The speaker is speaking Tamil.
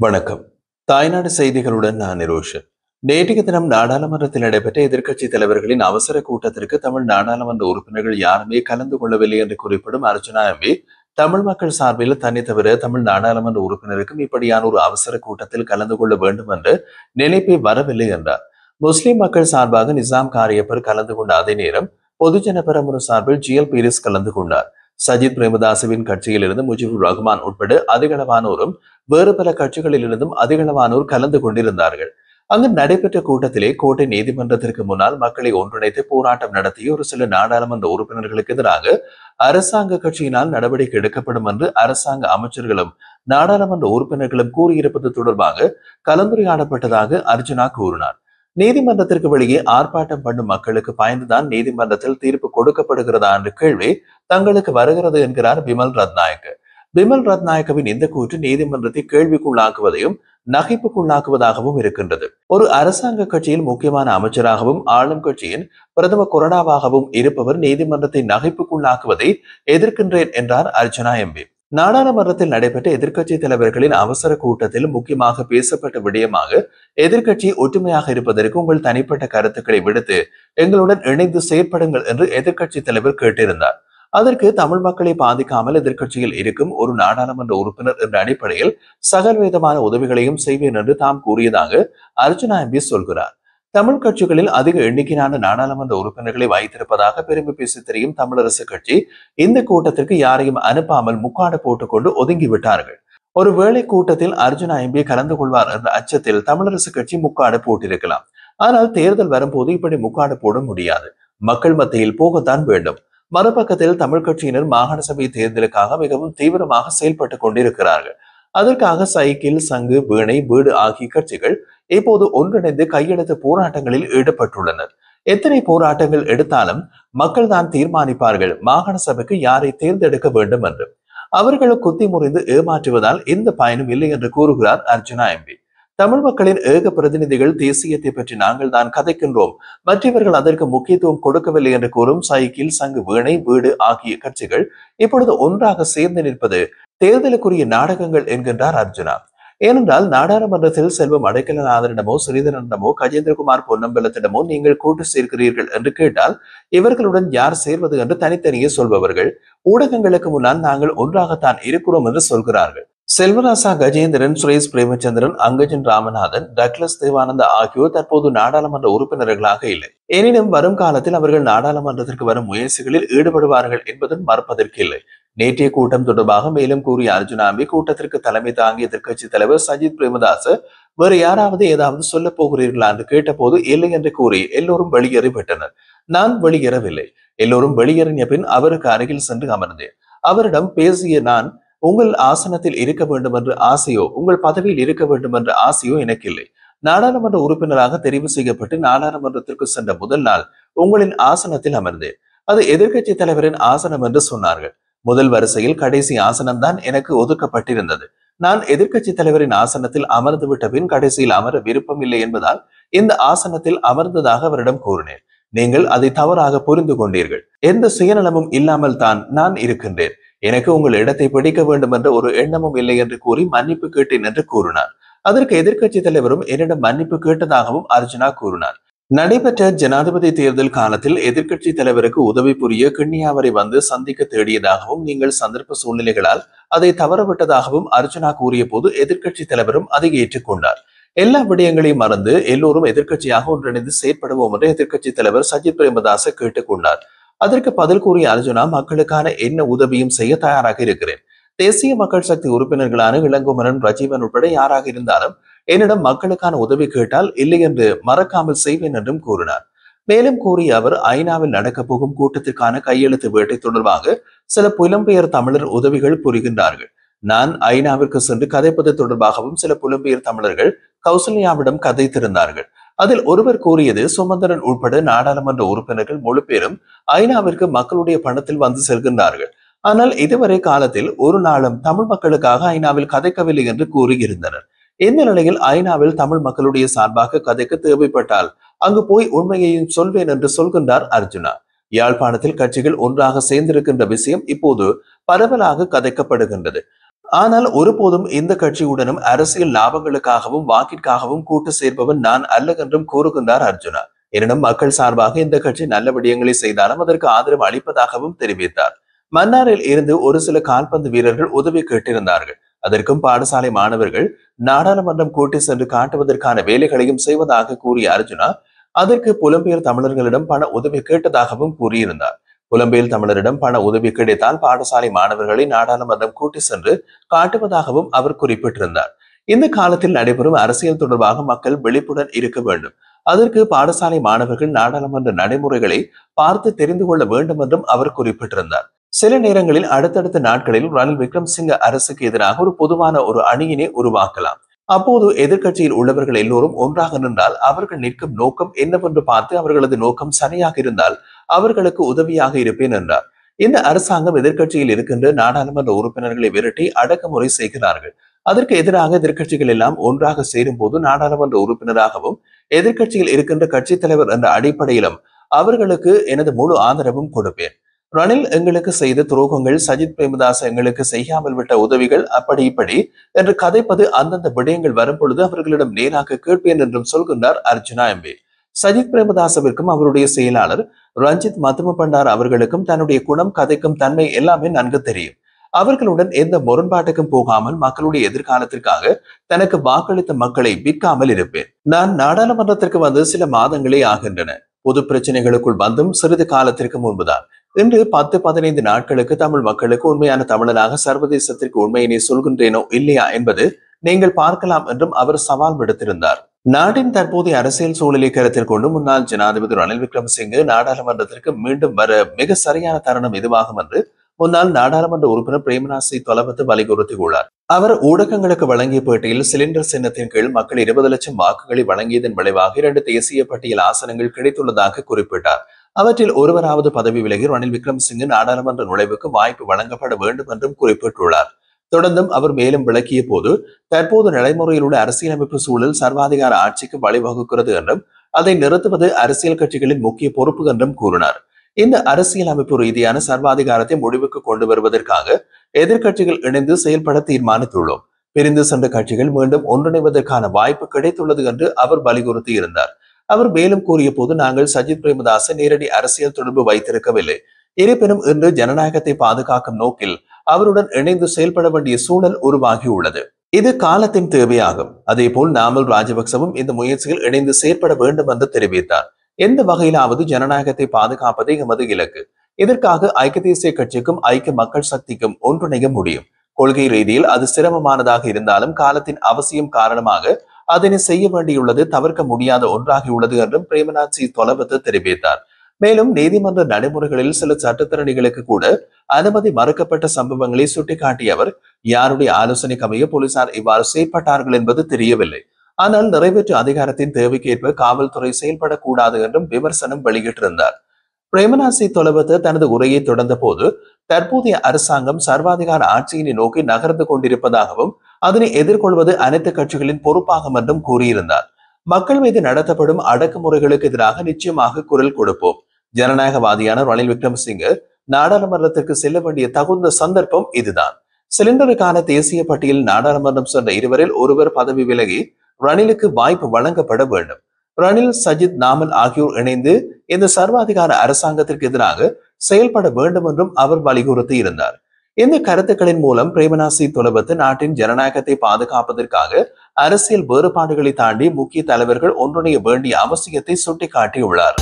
வணக்கம். தாய்நாடு செய்திகளுடன் நான் நிரோஷன். நேற்றைய தினம் நாடாளுமன்றத்தில் நடைபெற்ற எதிர்க்கட்சித் தலைவர்களின் அவசர கூட்டத்திற்கு தமிழ் நாடாளுமன்ற உறுப்பினர்கள் யாருமே கலந்து கொள்ளவில்லை என்று குறிப்பிடும் அர்ஜுனா எம்பி, தமிழ் மக்கள் சார்பில் தன்னை தவிர தமிழ் நாடாளுமன்ற உறுப்பினருக்கும் இப்படியான ஒரு அவசர கூட்டத்தில் கலந்து கொள்ள வேண்டும் என்ற நினைப்பே வரவில்லை என்றார். முஸ்லிம் மக்கள் சார்பாக நிசாம் காரியப்பர் கலந்து கொண்ட அதே நேரம் பொதுஜன பெரமுன சார்பில் ஜிஎல் பீரிஸ் கலந்து கொண்டார். சஜித் பிரேமதாசவின் கட்சியில் இருந்து முஜிபுர் ரஹ்மான் உட்பட அதிகளவானோரும் வேறு பல கட்சிகளில் இருந்தும் அதிகளவானோர் கலந்து கொண்டிருந்தார்கள். அங்கு நடைபெற்ற கூட்டத்திலே கோட்டை நீதிமன்றத்திற்கு முன்னால் மக்களை ஒன்றிணைத்து போராட்டம் நடத்திய ஒரு சில நாடாளுமன்ற உறுப்பினர்களுக்கு எதிராக அரசாங்க கட்சியினால் நடவடிக்கை எடுக்கப்படும் என்று அரசாங்க அமைச்சர்களும் நாடாளுமன்ற உறுப்பினர்களும் கூறியிருப்பது தொடர்பாக கலந்துரையாடப்பட்டதாக அர்ஜுனா கூறினார். நீதிமன்றத்திற்கு வெளியே ஆர்ப்பாட்டம் பண்ணும் மக்களுக்கு பயந்துதான் நீதிமன்றத்தில் தீர்ப்பு கொடுக்கப்படுகிறதா என்ற கேள்வி தங்களுக்கு வருகிறது என்கிறார் பிமல் ரத்நாயக்க. பிமல் ரத்நாயக்கவின் இந்த கூற்று நீதிமன்றத்தை கேள்விக்குள்ளாக்குவதையும் நகைப்புக்குள்ளாக்குவதாகவும் இருக்கின்றது. ஒரு அரசாங்க கட்சியில் முக்கியமான அமைச்சராகவும் ஆளும் கட்சியின் பிரதம கொறடாவாகவும் இருப்பவர் நீதிமன்றத்தை நகைப்புக்குள்ளாக்குவதை எதிர்க்கின்றேன் என்றார் அர்ஜுனா எம்பி. நாடாளுமன்றத்தில் நடைபெற்ற எதிர்க்கட்சி தலைவர்களின் அவசர கூட்டத்தில் முக்கியமாக பேசப்பட்ட விடயமாக எதிர்க்கட்சி ஒற்றுமையாக இருப்பதற்கு உங்கள் தனிப்பட்ட கருத்துக்களை விடுத்து எங்களுடன் இணைந்து செயற்படுங்கள் என்று எதிர்க்கட்சி தலைவர் கேட்டிருந்தார். அதற்கு தமிழ் மக்களை பாதிக்காமல் எதிர்க்கட்சியில் இருக்கும் ஒரு நாடாளுமன்ற உறுப்பினர் என்ற அடிப்படையில் சகல்விதமான உதவிகளையும் செய்வேன் என்று தாம் கூறியதாக அர்ஜுனா எம்பி சொல்கிறார். தமிழ் கட்சிகளில் அதிக எண்ணிக்கையிலான நாடாளுமன்ற உறுப்பினர்களை வைத்திருப்பதாக பெருமை பேசி தெரியும் தமிழரசு கட்சி இந்த கூட்டத்திற்கு யாரையும் அனுப்பாமல் முக்காடு போட்டுக்கொண்டு ஒதுங்கிவிட்டார்கள். ஒரு வேளை கூட்டத்தில் அர்ஜுனா எம்பி கலந்து கொள்வார் என்ற அச்சத்தில் தமிழரசு கட்சி முக்காடு போட்டிருக்கலாம். ஆனால் தேர்தல் வரும்போது இப்படி முக்காடு போட முடியாது. மக்கள் மத்தியில் போகத்தான் வேண்டும். மறுபக்கத்தில் தமிழ் கட்சியினர் மாகாண சபை தேர்தலுக்காக மிகவும் தீவிரமாக செயல்பட்டுக் கொண்டிருக்கிறார்கள். அதற்காக சைக்கிள், சங்கு, வீணை, வீடு ஆகிய கட்சிகள் இப்போது ஒன்றிணைந்து கையெழுத்து போராட்டங்களில் ஈடுபட்டுள்ளனர். எத்தனை போராட்டங்கள் எடுத்தாலும் மக்கள் தான் தீர்மானிப்பார்கள் மாகாண சபைக்கு யாரை தேர்ந்தெடுக்க வேண்டும் என்று. அவர்கள் குத்தி முறிந்து ஏமாற்றுவதால் எந்த பயனும் இல்லை என்று கூறுகிறார் அர்ஜுனா எம்பி. தமிழ் மக்களின் ஏக பிரதிநிதிகள் தேசியத்தை பற்றி நாங்கள் தான் கதைக்கின்றோம், மற்றவர்கள் அதற்கு முக்கியத்துவம் கொடுக்கவில்லை என்று கூறும் சைக்கிள், சங்கு, வீணை, வீடு ஆகிய கட்சிகள் இப்பொழுது ஒன்றாக சேர்ந்து நிற்பது தேர்தலுக்குரிய நாடகங்கள் என்கின்றார் அர்ஜுனா. ஏனென்றால் நாடாளுமன்றத்தில் செல்வம் அடைக்கலநாதனிடமோ, ஸ்ரீதரனிடமோ, கஜேந்திரகுமார் பொன்னம்பலத்திடமோ நீங்கள் கூட்டு சேர்க்கிறீர்கள் என்று கேட்டால் இவர்களுடன் யார் சேர்வது என்று தனித்தனியே சொல்பவர்கள் ஊடகங்களுக்கு முன்னால் நாங்கள் ஒன்றாகத்தான் இருக்கிறோம் என்று சொல்கிறார்கள். செல்வராசா, கஜேந்திரன், சுரேஷ் பிரேமச்சந்திரன், அங்கஜன் ராமநாதன், டக்ளஸ் தேவானந்தா ஆகியோர் தற்போது நாடாளுமன்ற உறுப்பினர்களாக இல்லை. எனினும் வரும் காலத்தில் அவர்கள் நாடாளுமன்றத்திற்கு வரும் முயற்சிகளில் ஈடுபடுவார்கள் என்பதும் மறுப்பதற்கு இல்லை. நேற்றைய கூட்டம் தொடர்பாக மேலும் கூறிய அர்ஜுனா எம்பி, கூட்டத்திற்கு தலைமை தாங்கிய எதிர்க்கட்சி தலைவர் சஜித் பிரேமதாச வேறு யாராவது ஏதாவது சொல்ல போகிறீர்களா என்று கேட்டபோது இல்லை என்று கூறி எல்லோரும் வெளியேறிவிட்டனர். நான் வெளியேறவில்லை. எல்லோரும் வெளியேறிய பின் அவருக்கு அருகில் சென்று அமர்ந்தேன். அவரிடம் பேசிய நான், உங்கள் ஆசனத்தில் இருக்க வேண்டும் என்ற ஆசையோ, உங்கள் பதவியில் இருக்க வேண்டும் என்ற ஆசையோ எனக்கு இல்லை. நாடாளுமன்ற உறுப்பினராக தெரிவு செய்யப்பட்டு நாடாளுமன்றத்திற்கு சென்ற முதல் நாள் உங்களின் ஆசனத்தில் அமர்ந்தேன். அது எதிர்க்கட்சி தலைவரின் ஆசனம் என்று சொன்னார்கள். முதல் வரிசையில் கடைசி ஆசனம்தான் எனக்கு ஒதுக்கப்பட்டிருந்தது. நான் எதிர்க்கட்சி தலைவரின் ஆசனத்தில் அமர்ந்து விட்ட பின் கடைசியில் அமர விருப்பம் இல்லை என்பதால் இந்த ஆசனத்தில் அமர்ந்ததாக அவரிடம் கூறினேன். நீங்கள் அதை தவறாக புரிந்து கொண்டீர்கள். எந்த சுயநலமும் இல்லாமல் தான் நான் இருக்கின்றேன். எனக்கு உங்கள் இடத்தை பிடிக்க வேண்டும் என்ற ஒரு எண்ணமும் இல்லை என்று கூறி மன்னிப்பு கேட்டேன் என்று கூறினார். அதற்கு எதிர்க்கட்சி தலைவரும் என்னிடம் மன்னிப்பு கேட்டதாகவும் அர்ஜுனா கூறினார். நடைபெற்ற ஜனாதிபதி தேர்தல் காலத்தில் எதிர்க்கட்சி தலைவருக்கு உதவி புரிய கிண்ணியாவரை வந்து சந்திக்க தேடியதாகவும் நீங்கள் சந்தர்ப்ப சூழ்நிலைகளால் அதை தவறவிட்டதாகவும் அர்ஜுனா கூறிய போது எதிர்க்கட்சி தலைவரும் அதை ஏற்றுக்கொண்டார். எல்லா விடயங்களையும் மறந்து எல்லோரும் எதிர்க்கட்சியாக ஒன்றிணைந்து செயற்படுவோம் என்று எதிர்க்கட்சி தலைவர் சஜித் பிரேமதாச கேட்டுக்கொண்டார். அதற்கு பதில் கூறிய அர்ஜுனா, மக்களுக்கான என்ன உதவியும் செய்ய தயாராக இருக்கிறேன். தேசிய மக்கள் சக்தி உறுப்பினர்களான இளங்குமரன், ரஜீவன் உட்பட யாராக இருந்தாலும் என்னிடம் மக்களுக்கான உதவி கேட்டால் இல்லை என்று மறக்காமல் செய்வேன் என்றும் கூறினார். மேலும் கூறிய அவர், ஐநாவில் நடக்க போகும் கூட்டத்திற்கான கையெழுத்து வேட்டை தொடர்பாக சில புலம்பெயர் தமிழர் உதவிகள் புரிகின்றார்கள். நான் ஐநாவிற்கு சென்று கதைப்பது தொடர்பாகவும் சில புலம்பெயர் தமிழர்கள் கௌசல்யாவிடம் கதைத்திருந்தார்கள். அதில் ஒருவர் கூறியது, சுமந்திரன் உட்பட நாடாளுமன்ற உறுப்பினர்கள் முழு பேரும் ஐநாவிற்கு மக்களுடைய பணத்தில் வந்து செல்கின்றார்கள். ஆனால் இதுவரை காலத்தில் ஒரு நாளும் தமிழ் மக்களுக்காக ஐநாவில் கதைக்கவில்லை என்று கூறியிருந்தனர். இந்த நிலையில் ஐநாவில் தமிழ் மக்களுடைய சார்பாக கதைக்க தேவைப்பட்டால் அங்கு போய் உண்மையையும் சொல்வேன் என்று சொல்கின்றார் அர்ஜுனா. யாழ்ப்பாணத்தில் கட்சிகள் ஒன்றாக சேர்ந்திருக்கின்ற விஷயம் இப்போது பரவலாக கதைக்கப்படுகின்றது. ஆனால் ஒருபோதும் இந்த கட்சியுடனும் அரசியல் லாபங்களுக்காகவும் வாக்கிற்காகவும் கூட்டு சேர்ப்பவன் நான் அல்ல என்றும் கூறுகின்றார் அர்ஜுனா. எனினும் மக்கள் சார்பாக இந்த கட்சி நல்ல விடயங்களை செய்தாலும் அதற்கு ஆதரவு அளிப்பதாகவும் தெரிவித்தார். மன்னாரில் இருந்து ஒரு சில கால்பந்து வீரர்கள் உதவி கேட்டிருந்தார்கள். அதற்கும் பாடசாலை மாணவர்கள் நாடாளுமன்றம் கூட்டி சென்று காட்டுவதற்கான வேலைகளையும் செய்வதாக கூறிய அர்ஜுனா அதற்கு புலம்பெயர் தமிழர்களிடம் பண உதவி கேட்டதாகவும் கூறியிருந்தார். புலம்பெயர் தமிழரிடம் பண உதவி கிடைத்தால் பாடசாலை மாணவர்களை நாடாளுமன்றம் கூட்டி சென்று காட்டுவதாகவும் அவர் குறிப்பிட்டிருந்தார். இந்த காலத்தில் நடைபெறும் அரசியல் தொடர்பாக மக்கள் விழிப்புடன் இருக்க வேண்டும். அதற்கு பாடசாலை மாணவர்கள் நாடாளுமன்ற நடைமுறைகளை பார்த்து தெரிந்து கொள்ள வேண்டும் என்றும் அவர் குறிப்பிட்டிருந்தார். சில நேரங்களில் அடுத்தடுத்த நாட்களில் ரணில் விக்ரமசிங்க அரசுக்கு எதிராக ஒரு பொதுவான ஒரு அணியினை உருவாக்கலாம். அப்போது எதிர்கட்சியில் உள்ளவர்கள் எல்லோரும் ஒன்றாக நின்றால் அவர்கள் நிற்கும் நோக்கம் என்னவென்று பார்த்து அவர்களது நோக்கம் சரியாக இருந்தால் அவர்களுக்கு உதவியாக இருப்பேன் என்றார். இந்த அரசாங்கம் எதிர்கட்சியில் இருக்கின்ற நாடாளுமன்ற உறுப்பினர்களை விரட்டி அடக்குமுறை செய்கிறார்கள். அதற்கு எதிராக எதிர்கட்சிகள் எல்லாம் ஒன்றாக சேரும் போது நாடாளுமன்ற உறுப்பினராகவும் எதிர்கட்சியில் இருக்கின்ற கட்சி தலைவர் என்ற அடிப்படையிலும் அவர்களுக்கு எனது முழு ஆதரவும் கொடுப்பேன். ரணில் எங்களுக்கு செய்த துரோகங்கள், சஜித் பிரேமதாஸ் எங்களுக்கு செய்யாமல் விட்ட உதவிகள், அப்படி இப்படி என்று கதைப்பது அந்தந்த விடயங்கள் வரும் பொழுது அவர்களிடம் நேராக கேட்பேன் என்றும் சொல்கின்றார் அர்ஜுனா எம்பி. சஜித் பிரேமதாசவிற்கும் அவருடைய செயலாளர் ரஞ்சித் மத்தும பண்டார் அவர்களுக்கும் தன்னுடைய குணம், கதைக்கும் தன்மை எல்லாமே நன்கு தெரியும். அவர்களுடன் எந்த முரண்பாட்டுக்கும் போகாமல் மக்களுடைய எதிர்காலத்திற்காக தனக்கு வாக்களித்த மக்களை விற்காமல் இருப்பேன். நான் நாடாளுமன்றத்திற்கு வந்து சில மாதங்களே ஆகின்றன. பொது பிரச்சனைகளுக்குள் வந்தும் சிறிது காலத்திற்கு முன்புதான். இன்று 10-15 நாட்களுக்கு தமிழ் மக்களுக்கு உண்மையான தமிழனாக சர்வதேசத்திற்கு உண்மையினை சொல்கின்றேனோ இல்லையா என்பது நீங்கள் பார்க்கலாம் என்றும் அவர் சவால் விடுத்திருந்தார். நாட்டின் தற்போதைய அரசியல் சூழலை கருத்தில் கொண்டு முன்னாள் ஜனாதிபதி ரணில் விக்ரமசிங்கே நாடாளுமன்றத்திற்கு மீண்டும் வர மிக சரியான தருணம் இதுவாகும் என்று முன்னாள் நாடாளுமன்ற உறுப்பினர் பிரேமநாசி தொலபத்து வலியுறுத்தியுள்ளார். அவர் ஊடகங்களுக்கு வழங்கிய பேட்டியில் சிலிண்டர் சின்னத்தின் கீழ் மக்கள் 20 லட்சம் வாக்குகளை வழங்கியதன் விளைவாக 2 தேசிய பட்டியல் ஆசனங்கள் கிடைத்துள்ளதாக குறிப்பிட்டார். அவற்றில் ஒருவராவது பதவி விலகி ரணில் விக்ரமசிங்கே நாடாளுமன்ற நுழைவுக்கு வாய்ப்பு வழங்கப்பட வேண்டும் என்றும் குறிப்பிட்டுள்ளார். தொடர்ந்தும் அவர் மேலும் விளக்கிய போது தற்போது நடைமுறையில் உள்ள அரசியலமைப்பு சூழல் சர்வாதிகார ஆட்சிக்கு வழிவகுக்கிறது என்றும் அதை நிறுத்துவது அரசியல் கட்சிகளின் முக்கிய பொறுப்பு என்றும் கூறினார். இந்த அரசியல் அமைப்பு ரீதியான சர்வாதிகாரத்தை முடிவுக்கு கொண்டு வருவதற்காக எதிர்கட்சிகள் இணைந்து செயல்பட தீர்மானித்துள்ளோம். பிரிந்து சென்ற கட்சிகள் மீண்டும் ஒன்றிணைவதற்கான வாய்ப்பு கிடைத்துள்ளது என்று அவர் வலியுறுத்தி இருந்தார். அவர் மேலும் கூறிய போது நாங்கள் சஜித் பிரேமதாச நேரடி அரசியல் தொடர்பு வைத்திருக்கவில்லை. இருப்பினும் இன்று ஜனநாயகத்தை பாதுகாக்கும் நோக்கில் அவருடன் இணைந்து செயல்பட வேண்டிய சூழல் உருவாகியுள்ளது. இது காலத்தின் தேவையாகும். அதே போல் நாமல் ராஜபக்சவும் இந்த முயற்சியில் இணைந்து செயற்பட வேண்டும் என்று தெரிவித்தார். எந்த வகையிலாவது ஜனநாயகத்தை பாதுகாப்பதே எமது இலக்கு. இதற்காக ஐக்கிய தேசிய கட்சிக்கும் ஐக்கிய மக்கள் சக்திக்கும் ஒன்றிணைய முடியும். கொள்கை ரீதியில் அது சிரமமானதாக இருந்தாலும் காலத்தின் அவசியம் காரணமாக அதனை செய்ய வேண்டியுள்ளது தவிர்க்க முடியாத ஒன்றாகியுள்ளது என்றும் பிரேமநாசி தொலபத்து தெரிவித்தார். மேலும் நீதிமன்ற நடைமுறைகளில் சில சட்டத்திறனிகளுக்கு கூட அனுமதி மறுக்கப்பட்ட சம்பவங்களை சுட்டிக்காட்டிய அவர் யாருடைய ஆலோசனைக்கு அமைய போலீசார் இவ்வாறு செயற்பட்டார்கள் என்பது தெரியவில்லை. ஆனால் நிறைவேற்று அதிகாரத்தின் தேவைக்கேற்ப காவல்துறை செயல்படக்கூடாது என்றும் விமர்சனம் வெளியிட்டிருந்தார். பிரேமநாசி தொலபத்து தனது உரையை தொடர்ந்த போது தற்போதைய அரசாங்கம் சர்வாதிகார ஆட்சியினை நோக்கி நகர்ந்து கொண்டிருப்பதாகவும் அதனை எதிர்கொள்வது அனைத்து கட்சிகளின் பொறுப்பாகும் என்றும் கூறியிருந்தார். மக்கள் மீது நடத்தப்படும் அடக்குமுறைகளுக்கு எதிராக நிச்சயமாக குரல் கொடுப்போம். ஜனநாயகவாதியான ரணில் விக்ரமசிங்கே நாடாளுமன்றத்திற்கு செல்ல வேண்டிய தகுந்த சந்தர்ப்பம் இதுதான். சிலிண்டருக்கான தேசிய பட்டியல் நாடாளுமன்றம் சென்ற இருவரில் ஒருவர் பதவி விலகி ரணிலுக்கு வாய்ப்பு வழங்கப்பட வேண்டும். ரணில், சஜித், நாமல் ஆகியோர் இணைந்து இந்த சர்வாதிகார அரசாங்கத்திற்கு எதிராக செயல்பட வேண்டும் என்றும் அவர் வலியுறுத்தி இருந்தார். இந்த கருத்துக்களின் மூலம் பிரேமநாசி தொலபத்து நாட்டின் ஜனநாயகத்தை பாதுகாப்பதற்காக அரசியல் வேறுபாடுகளை தாண்டி முக்கிய தலைவர்கள் ஒன்றிணைய வேண்டிய அவசியத்தை சுட்டிக்காட்டியுள்ளார்.